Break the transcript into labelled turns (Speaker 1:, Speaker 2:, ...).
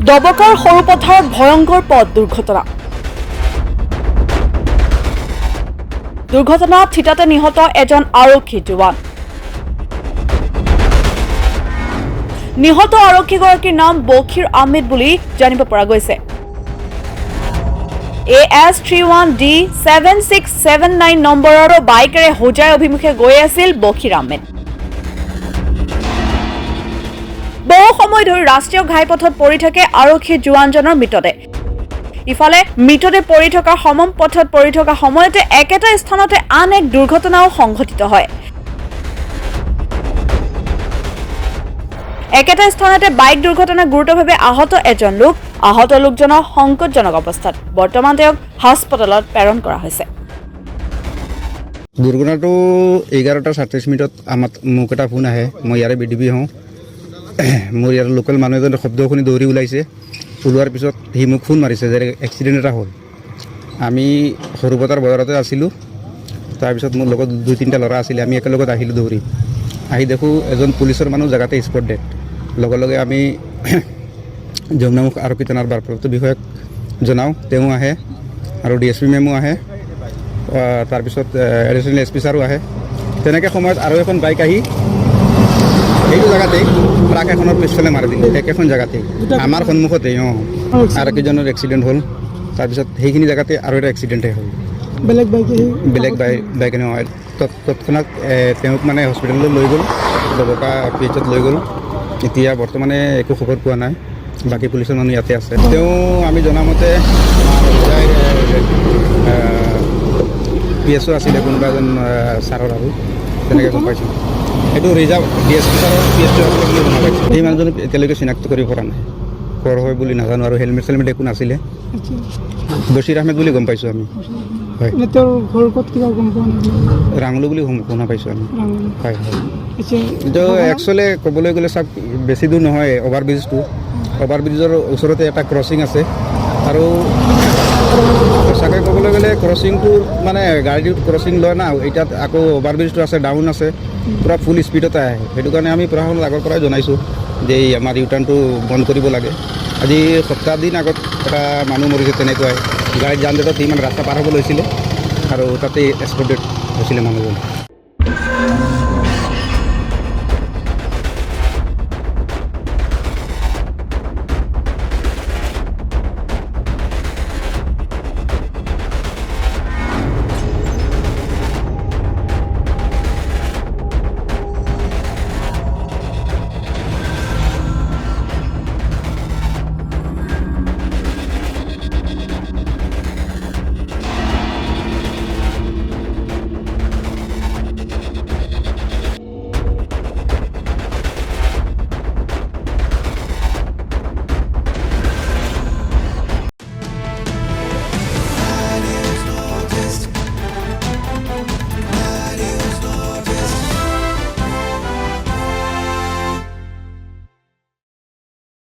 Speaker 1: দবকাৰ সৰুপথাৰত ভয়ংকৰ পথ দুৰ্ঘটনা। দুৰ্ঘটনাত থিতাতে নিহত এজন আৰক্ষী জোৱান। নিহত আৰক্ষীগৰাকীৰ নাম বখিৰ আহমেদ বুলি জানিব পৰা গৈছে। AS31D7679 নম্বৰৰ বাইকেৰে হোজাই অভিমুখে গৈ আছিল বখিৰ আহমেদ। বহু সময় ধৰি ৰাষ্ট্ৰীয় ঘাইপথত পৰি থাকে আৰক্ষী জোৱানজনৰ মৃতদেহ। ইফালে মৃতদেহ পৰি থকা সমম পথত পৰি থকা সময়তে একেটা স্থানতে আন এক দুৰ্ঘটনাও সংঘটিত হয়। একেটা স্থানতে বাইক দুৰ্ঘটনাত গুৰুতৰভাৱে আহত এজন লোক। আহত লোকজনৰ সংকটজনক অৱস্থাত বৰ্তমান তেওঁক হাস্পতালত প্ৰেৰণ কৰা হৈছে।
Speaker 2: দুৰ্ঘটনাটো 11:37 আমাক মোক এটা ফোন আহে। মই ইয়াৰে BDB হওঁ। মোৰ ইয়াৰ লোকেল মানুহ এজনে শব্দ শুনি দৌৰি ওলাইছে। ওলোৱাৰ পিছত সি মোক ফোন মাৰিছে যে এক্সিডেণ্ট এটা হ'ল। আমি সৰুপথাৰ বজাৰতে আছিলোঁ। তাৰপিছত মোৰ লগত 2-3টা ল'ৰা আছিলে। আমি একেলগত আহিলোঁ দৌৰি। আহি দেখোঁ এজন পুলিচৰ মানুহ জেগাতে স্পট ডেড। লগে লগে আমি যমুনামুখ আৰক্ষী থানাৰ ভাৰপ্ৰাপ্ত বিষয়াক জনাওঁ। তেওঁ আহে আৰু DSP মেমো আহে। তাৰপিছত এডিশ্যনেল SP ছাৰো আহে। তেনেকৈ সময়ত আৰু এখন বাইক আহি সেইটো জেগাতেই ট্ৰাক এখনৰ পিছফালে মাৰি দিলে। একেখন জেগাতেই আমাৰ সন্মুখতেই। আৰক্ষীজনৰ এক্সিডেণ্ট হ'ল। তাৰপিছত সেইখিনি জেগাতে আৰু এটা এক্সিডেণ্টেই হ'ল। বেলেগ বাইক নহয়। তৎক্ষণাত তেওঁক মানে হস্পিটেললৈ লৈ গ'ল। দবকা PHত লৈ গ'ল। এতিয়া বৰ্তমানে একো খবৰ পোৱা নাই। বাকী পুলিচৰ মানুহ ইয়াতে আছে। তেওঁ আমি জনামতে PSO আছিলে কোনোবা এজন ছাৰৰ আৰু তেনেকৈ গম পাইছোঁ। সেইটো ৰিজাৰ্ভ DSP ছাৰৰ PSO আছিলে বুলি গম পাইছোঁ। সেই মানুহজনক এতিয়ালৈকে চিনাক্ত কৰিব পৰা নাই। কৰ হয় বুলি নাজানো আৰু হেলমেট চেলমেট একো নাছিলে। বছিৰ আহমেদ বুলি গম পাইছোঁ আমি। হয়, ৰাংলু বুলি শুনা পাইছোঁ আমি। হয় হয়। কিন্তু একচুৱেলি ক'বলৈ গ'লে চাওক বেছি দূৰ নহয় অভাৰব্ৰিজটো। অভাৰব্ৰিজৰ ওচৰতে এটা ক্ৰচিং আছে আৰু সঁচাকৈ ক'বলৈ গ'লে ক্ৰচিংটো মানে গাড়ীটো ক্ৰচিং লয় না। এতিয়াত আকৌ অভাৰব্ৰিজটো আছে, ডাউন আছে, পূৰা ফুল স্পীডতে আহে। সেইটো কাৰণে আমি প্ৰশাসনক আগৰ পৰাই জনাইছোঁ যে এই আমাৰ ইউটাৰ্ণটো বন্ধ কৰিব লাগে। আজি সপ্তাহ দিন আগত এটা মানুহ মৰিছে তেনেকুৱাই। গাড়ীত যান জঁটত ইমান ৰাস্তা পাৰ হ'ব লৈছিলে আৰু তাতে স্পট ডেড হৈছিলে মানুহজন।